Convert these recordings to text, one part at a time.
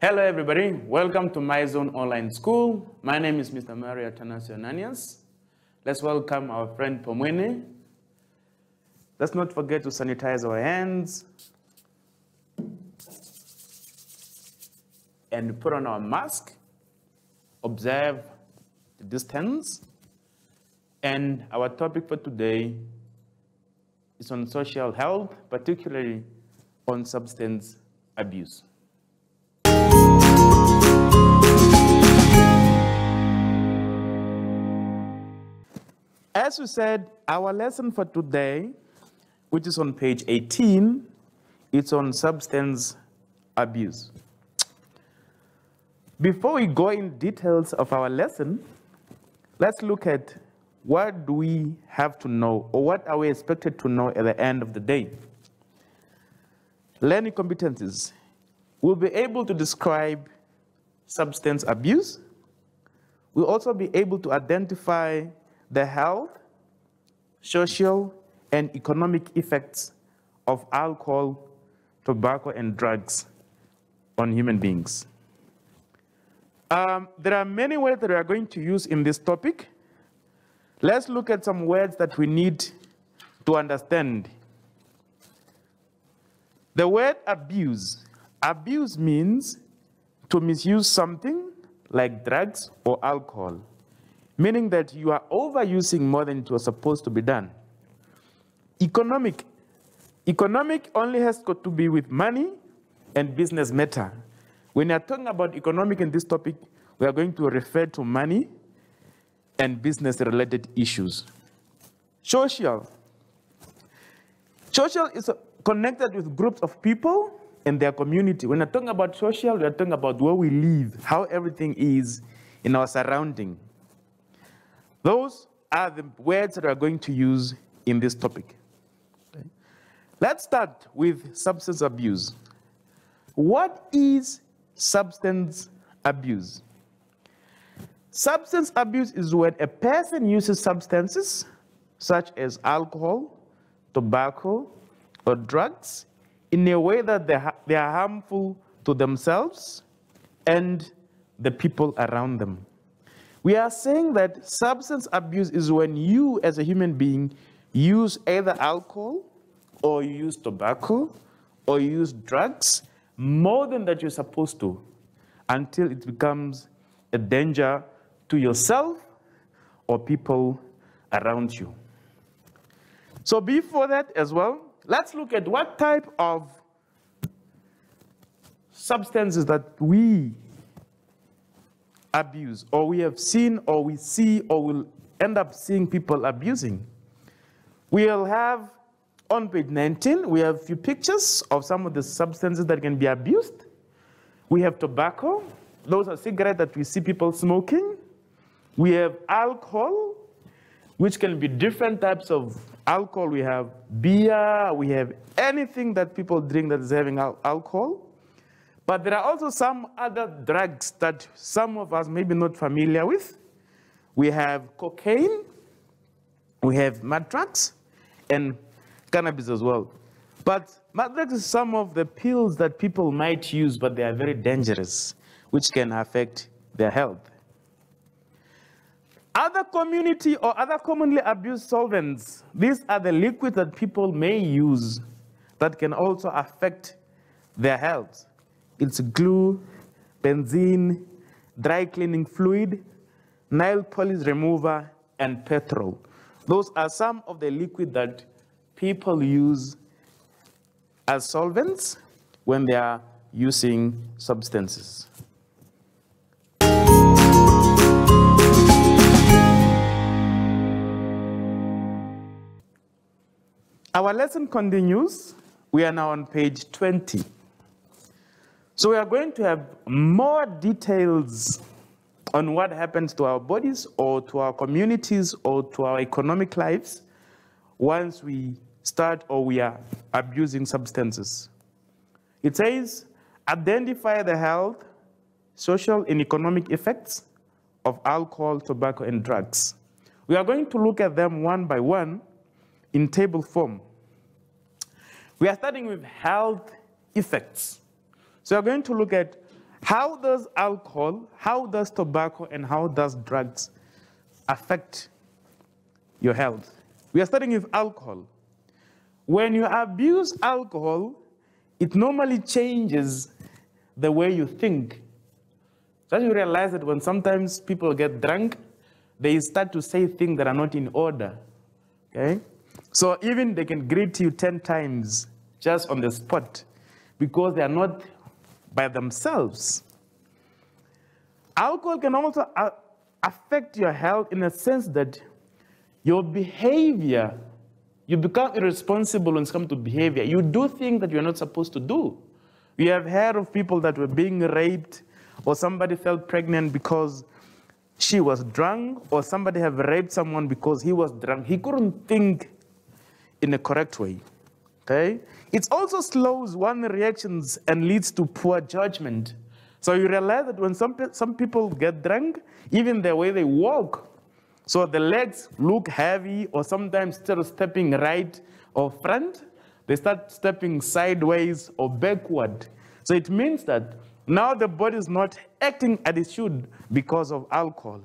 Hello everybody, welcome to MyZone Online School. My name is Mr. Mario Atanasio Ananias. Let's welcome our friend Pomwene. Let's not forget to sanitize our hands and put on our mask. Observe the distance. And our topic for today is on social health, particularly on substance abuse. As we said, our lesson for today, which is on page 18, it's on substance abuse. Before we go in details of our lesson, let's look at what do we have to know, or what are we expected to know at the end of the day. Learning competencies. We'll be able to describe substance abuse. We'll also be able to identify the health, social, and economic effects of alcohol, tobacco, and drugs on human beings. There are many words that we are going to use in this topic. Let's look at some words that we need to understand. The word abuse. Abuse means to misuse something like drugs or alcohol, meaning that you are overusing more than it was supposed to be done. Economic. Economic only has got to be with money and business matter. When you are talking about economic in this topic, we are going to refer to money and business-related issues. Social. Social is connected with groups of people and their community. When we're talking about social, we're talking about where we live, how everything is in our surrounding. Those are the words that we are going to use in this topic. Okay. Let's start with substance abuse. What is substance abuse? Substance abuse is when a person uses substances such as alcohol, tobacco, or drugs in a way that they are harmful to themselves and the people around them. We are saying that substance abuse is when you, as a human being, use either alcohol, or you use tobacco, or you use drugs more than that you're supposed to, until it becomes a danger to yourself or people around you. So before that as well, let's look at what type of substances that we abuse, or we have seen, or we see, or will end up seeing people abusing. We'll have on page 19, we have a few pictures of some of the substances that can be abused. We have tobacco. Those are cigarettes that we see people smoking. We have alcohol, which can be different types of alcohol. We have beer. We have anything that people drink that is having alcohol. But there are also some other drugs that some of us may be not familiar with. We have cocaine, we have mad drugs, and cannabis as well. But mad drugs is some of the pills that people might use, but they are very dangerous, which can affect their health. Other community or other commonly abused solvents, these are the liquids that people may use that can also affect their health. It's glue, benzene, dry cleaning fluid, nail polish remover, and petrol. Those are some of the liquids that people use as solvents when they are using substances. Our lesson continues. We are now on page 20. So we are going to have more details on what happens to our bodies or to our communities or to our economic lives once we start or we are abusing substances. It says, identify the health, social, and economic effects of alcohol, tobacco, and drugs. We are going to look at them one by one in table form. We are starting with health effects. So we are going to look at How does alcohol, how does tobacco, and how does drugs affect your health? We are starting with alcohol. When you abuse alcohol, it normally changes the way you think. So you realize that when sometimes people get drunk, they start to say things that are not in order. Okay? So even they can greet you 10 times just on the spot because they are not by themselves. Alcohol can also affect your health in a sense that your behavior, you become irresponsible when it comes to behavior. You do things that you're not supposed to do. We have heard of people that were being raped, or somebody fell pregnant because she was drunk, or somebody have raped someone because he was drunk. He couldn't think in a correct way. Okay? It also slows one reactions and leads to poor judgment. So you realize that when some people get drunk, even the way they walk, so the legs look heavy, or sometimes instead of stepping right or front, they start stepping sideways or backward. So it means that now the body is not acting as it should because of alcohol.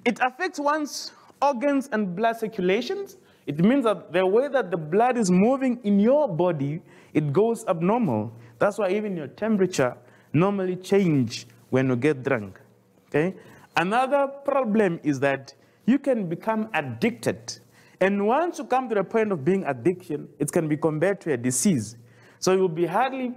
It affects one's organs and blood circulations. It means that the way that the blood is moving in your body, it goes abnormal. That's why even your temperature normally change when you get drunk. Okay? Another problem is that you can become addicted. And once you come to the point of being addiction, it can be compared to a disease. So you'll be hardly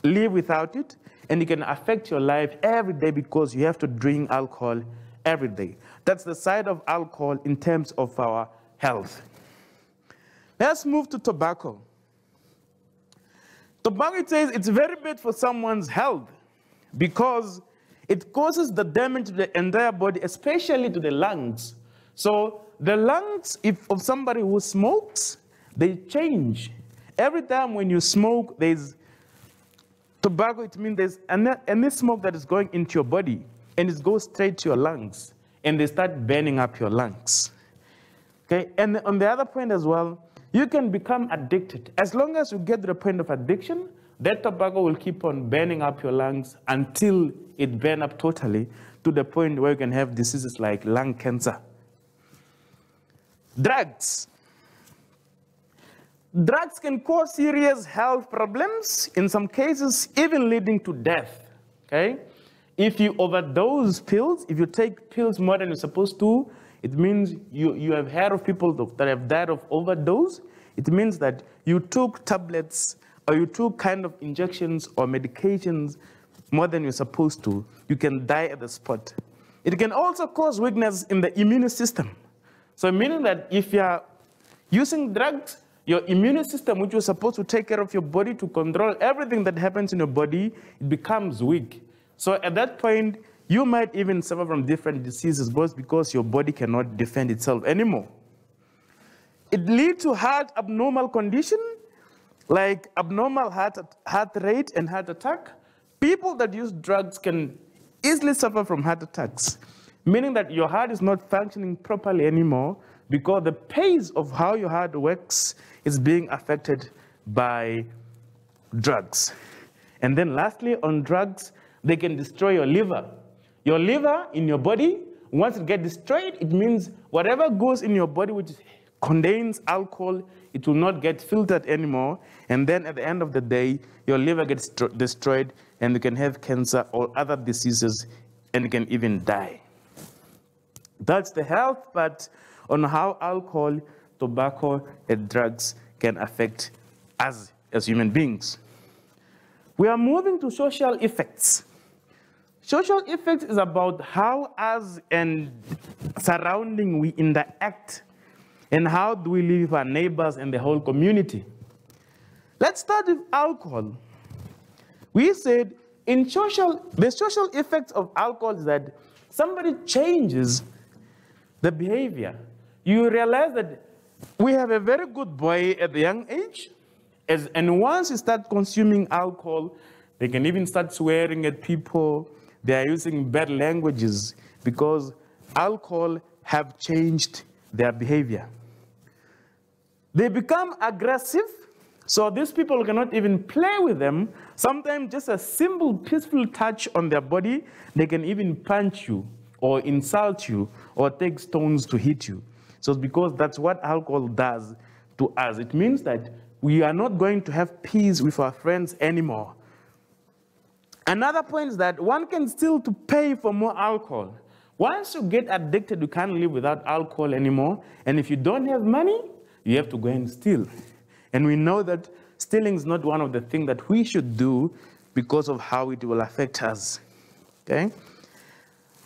live without it, and it can affect your life every day because you have to drink alcohol every day. That's the side of alcohol in terms of our health. Let's move to tobacco. Tobacco, it says it's very bad for someone's health because it causes the damage to the entire body, especially to the lungs. So the lungs, of somebody who smokes, they change. Every time when you smoke, there's tobacco, it means there's any smoke that is going into your body, and it goes straight to your lungs, and they start burning up your lungs. Okay, and on the other point as well, you can become addicted. As long as you get to the point of addiction, that tobacco will keep on burning up your lungs until it burns up totally to the point where you can have diseases like lung cancer. Drugs. Drugs can cause serious health problems, in some cases even leading to death. Okay? If you overdose pills, if you take pills more than you're supposed to, it means you have heard of people that have died of overdose. It means that you took tablets or you took kind of injections or medications more than you're supposed to. You can die at the spot. It can also cause weakness in the immune system. So meaning that if you're using drugs, your immune system, which was supposed to take care of your body to control everything that happens in your body, it becomes weak. So at that point, you might even suffer from different diseases, both because your body cannot defend itself anymore. It leads to heart abnormal condition, like abnormal heart rate and heart attack. People that use drugs can easily suffer from heart attacks, meaning that your heart is not functioning properly anymore because the pace of how your heart works is being affected by drugs. And then lastly, on drugs, they can destroy your liver. Your liver in your body, once it gets destroyed, it means whatever goes in your body which contains alcohol, it will not get filtered anymore. And then at the end of the day, your liver gets destroyed and you can have cancer or other diseases and you can even die. That's the health part on how alcohol, tobacco, and drugs can affect us as human beings. We are moving to social effects. Social effects is about how us and surrounding we interact and how do we live with our neighbors and the whole community. Let's start with alcohol. We said the social effects of alcohol is that somebody changes the behavior. You realize that we have a very good boy at a young age, and once you start consuming alcohol, they can even start swearing at people. They are using bad languages because alcohol have changed their behavior. They become aggressive So these people cannot even play with them. Sometimes just a simple, peaceful touch on their body, they can even punch you or insult you or take stones to hit you. So it's because that's what alcohol does to us. It means that we are not going to have peace with our friends anymore. Another point is that one can still to pay for more alcohol. Once you get addicted, you can't live without alcohol anymore. And if you don't have money, you have to go and steal. And we know that stealing is not one of the things that we should do because of how it will affect us. Okay?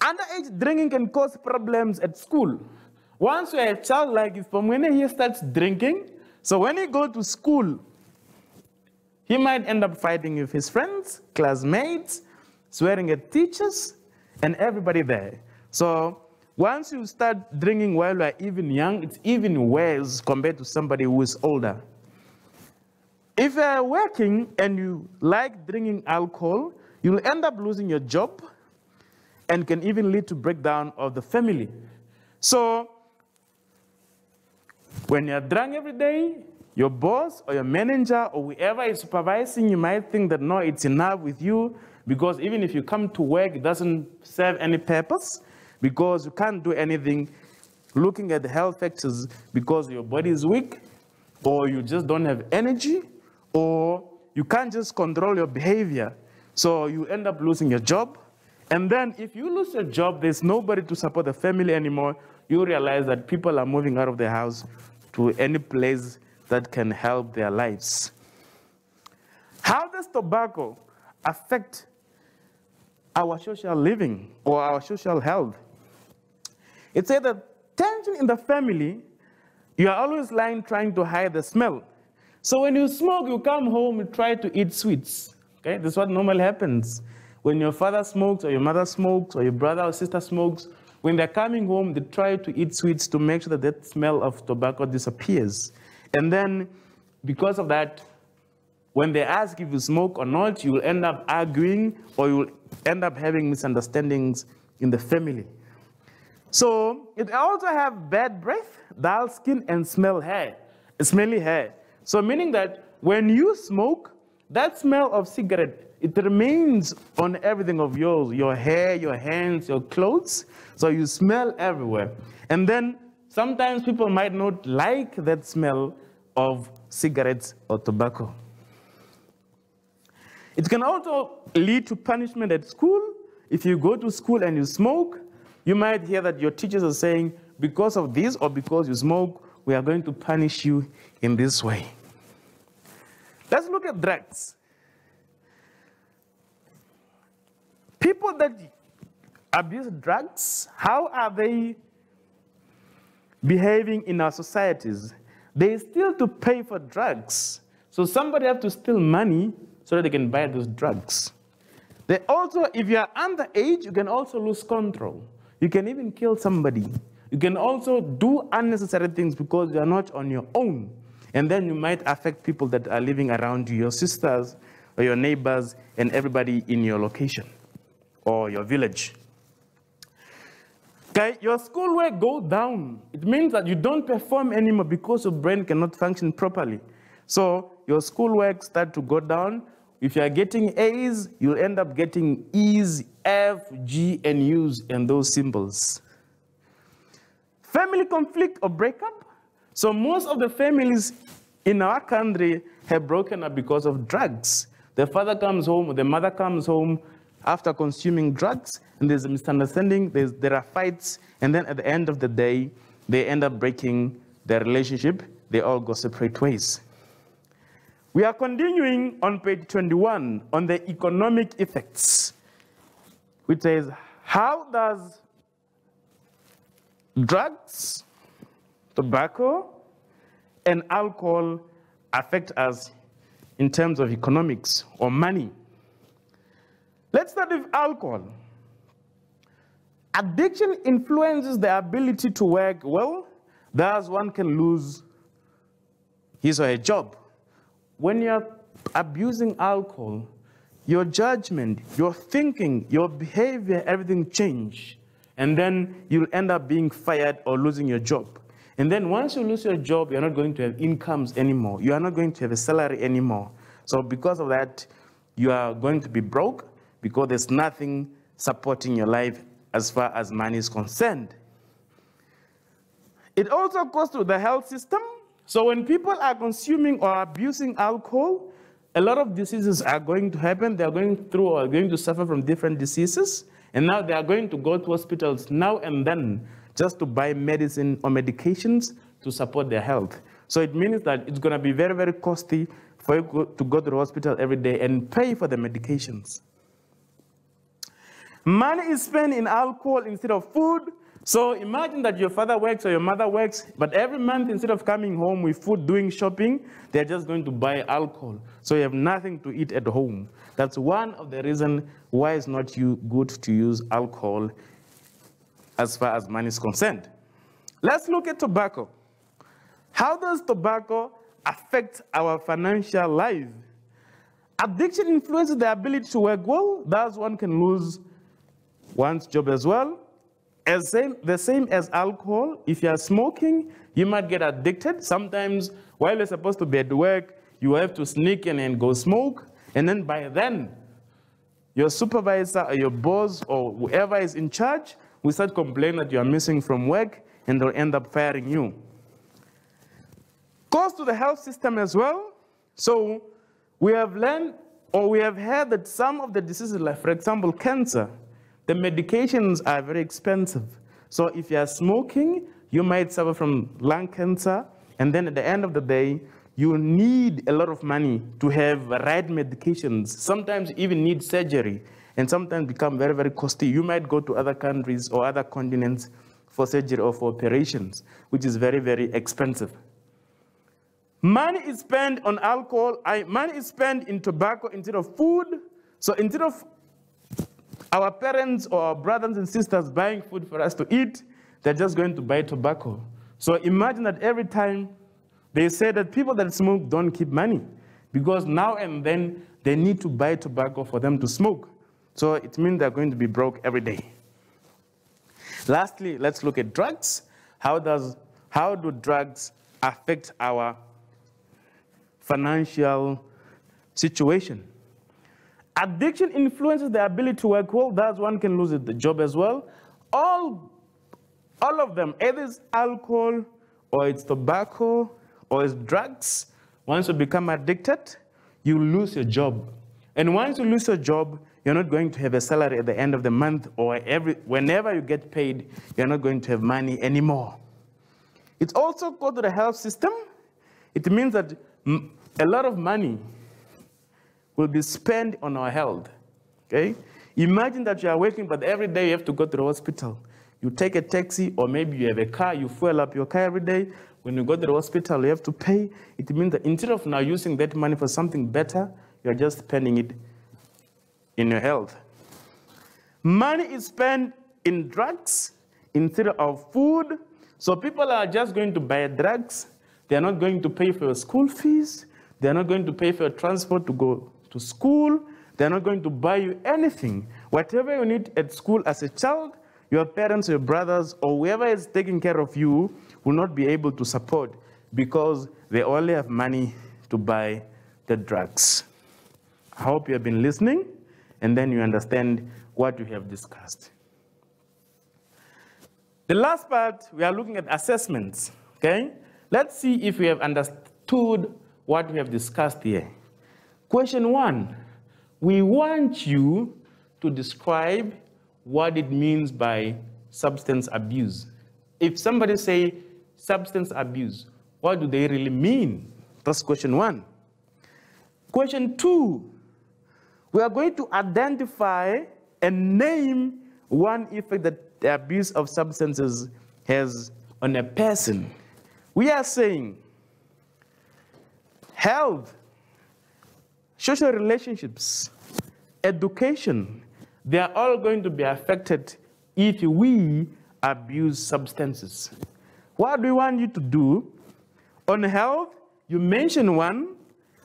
Underage drinking can cause problems at school. Once you're a child, like if from when he starts drinking, so when he goes to school, he might end up fighting with his friends, classmates, swearing at teachers, and everybody there. So once you start drinking while you're even young, it's even worse compared to somebody who is older. If you're working and you like drinking alcohol, you'll end up losing your job and can even lead to breakdown of the family. So when you're drunk every day, your boss or your manager or whoever is supervising, you might think that, no, it's enough with you, because even if you come to work, it doesn't serve any purpose, because you can't do anything looking at the health factors because your body is weak, or you just don't have energy, or you can't just control your behavior. So you end up losing your job. And then if you lose your job, there's nobody to support the family anymore. You realize that people are moving out of their house to any place that can help their lives. How does tobacco affect our social living or our social health? It said that tension in the family, you are always lying trying to hide the smell. So when you smoke, you come home, you try to eat sweets. Okay, this is what normally happens. When your father smokes, or your mother smokes, or your brother or sister smokes, when they're coming home, they try to eat sweets to make sure that that smell of tobacco disappears. And then, because of that, when they ask if you smoke or not, you will end up arguing, or you will end up having misunderstandings in the family. So it also have bad breath, dull skin, and smelly hair. So meaning that when you smoke, that smell of cigarette, it remains on everything of yours, your hair, your hands, your clothes. So you smell everywhere. And then sometimes people might not like that smell of cigarettes or tobacco. It can also lead to punishment at school. If you go to school and you smoke, you might hear that your teachers are saying, because of this or because you smoke, we are going to punish you in this way. Let's look at drugs. People that abuse drugs, how are they behaving in our societies? They still to pay for drugs. So somebody has to steal money so that they can buy those drugs. They also, if you are underage, you can also lose control. You can even kill somebody. You can also do unnecessary things because you are not on your own. And then you might affect people that are living around you, your sisters or your neighbors and everybody in your location or your village. Okay, your schoolwork goes down. It means that you don't perform anymore because your brain cannot function properly. So your schoolwork starts to go down. If you are getting A's, you'll end up getting E's, F, G, and U's, and those symbols. Family conflict or breakup. So most of the families in our country have broken up because of drugs. The father comes home, or the mother comes home after consuming drugs, and there's a misunderstanding, there are fights, and then at the end of the day, they end up breaking their relationship. They all go separate ways. We are continuing on page 21 on the economic effects, which says, how does drugs, tobacco, and alcohol affect us in terms of economics or money? Let's start with alcohol. Addiction influences the ability to work well, thus one can lose his or her job. When you're abusing alcohol, your judgment, your thinking, your behavior, everything change. And then you'll end up being fired or losing your job. And then once you lose your job, you're not going to have incomes anymore. You are not going to have a salary anymore. So because of that, you are going to be broke because there's nothing supporting your life as far as money is concerned. It also goes to the health system. So when people are consuming or abusing alcohol, a lot of diseases are going to happen. They are going through or going to suffer from different diseases. And now they are going to go to hospitals now and then just to buy medicine or medications to support their health. So it means that it's going to be very, very costly for you to go to the hospital every day and pay for the medications. Money is spent in alcohol instead of food. So imagine that your father works or your mother works, but every month instead of coming home with food, doing shopping, they're just going to buy alcohol. So you have nothing to eat at home. That's one of the reasons why it's not good to use alcohol as far as money is concerned. Let's look at tobacco. How does tobacco affect our financial life? Addiction influences the ability to work well. Thus, one can lose one's job as well. The same as alcohol, if you are smoking, you might get addicted. Sometimes, while you're supposed to be at work, you have to sneak in and go smoke. And then by then, your supervisor or your boss or whoever is in charge will start complaining that you are missing from work, and they'll end up firing you. Goes to the health system as well. So we have learned, or we have heard that some of the diseases, like for example, cancer, the medications are very expensive. So if you are smoking, you might suffer from lung cancer, and then at the end of the day, you need a lot of money to have right medications. Sometimes you even need surgery, and sometimes become very, very costly. You might go to other countries or other continents for surgery or for operations, which is very, very expensive. Money is spent on alcohol. Money is spent in tobacco instead of food. So instead of our parents or our brothers and sisters buying food for us to eat, they're just going to buy tobacco. So imagine that every time they say that people that smoke don't keep money, because now and then they need to buy tobacco for them to smoke. So it means they're going to be broke every day. Lastly, let's look at drugs. How do drugs affect our financial situation? Addiction influences the ability to work well. Thus, one can lose the job as well. All of them, either it's alcohol, or it's tobacco, or it's drugs. Once you become addicted, you lose your job. And once you lose your job, you're not going to have a salary at the end of the month, or whenever you get paid, you're not going to have money anymore. It also goes to the health system. It means that a lot of money will be spent on our health, okay? Imagine that you are working, but every day you have to go to the hospital. You take a taxi, or maybe you have a car, you fuel up your car every day. When you go to the hospital, you have to pay. It means that instead of now using that money for something better, you're just spending it in your health. Money is spent in drugs instead of food. So people are just going to buy drugs. They're not going to pay for your school fees. They're not going to pay for your transport to go to school. They're not going to buy you anything. Whatever you need at school as a child, your parents, your brothers, or whoever is taking care of you will not be able to support, because they only have money to buy the drugs. I hope you have been listening, and then you understand what we have discussed. The last part, we are looking at assessments, okay? Let's see if we have understood what we have discussed here. Question 1, we want you to describe what it means by substance abuse. If somebody say substance abuse, what do they really mean? That's question 1. Question 2, we are going to identify and name one effect that the abuse of substances has on a person. We are saying health, social relationships, education, they are all going to be affected if we abuse substances. What do we want you to do? On health, you mention one,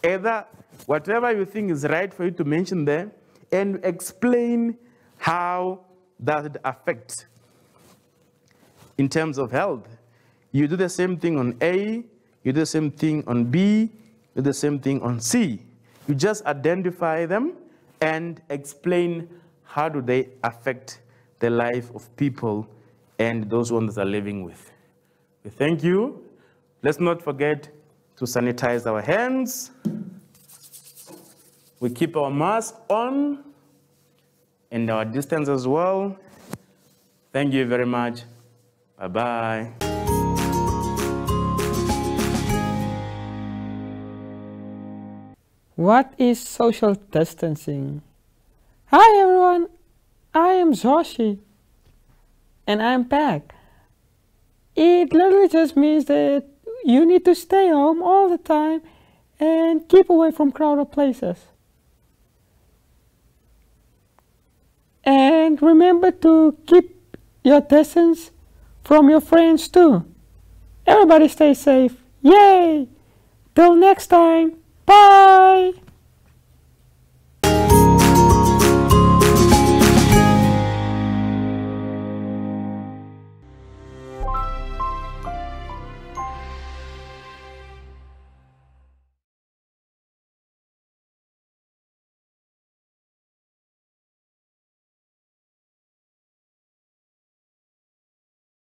either whatever you think is right for you to mention there, and explain how does it affect in terms of health. You do the same thing on A, you do the same thing on B, you do the same thing on C. You just identify them and explain how do they affect the life of people and those ones that are living with. We thank you. Let's not forget to sanitize our hands. We keep our mask on and our distance as well. Thank you very much. Bye-bye. What is social distancing? Hi everyone, I am Zoshi and I'm back. It literally just means that you need to stay home all the time and keep away from crowded places. And remember to keep your distance from your friends too. Everybody stay safe. Yay! Till next time. Bye!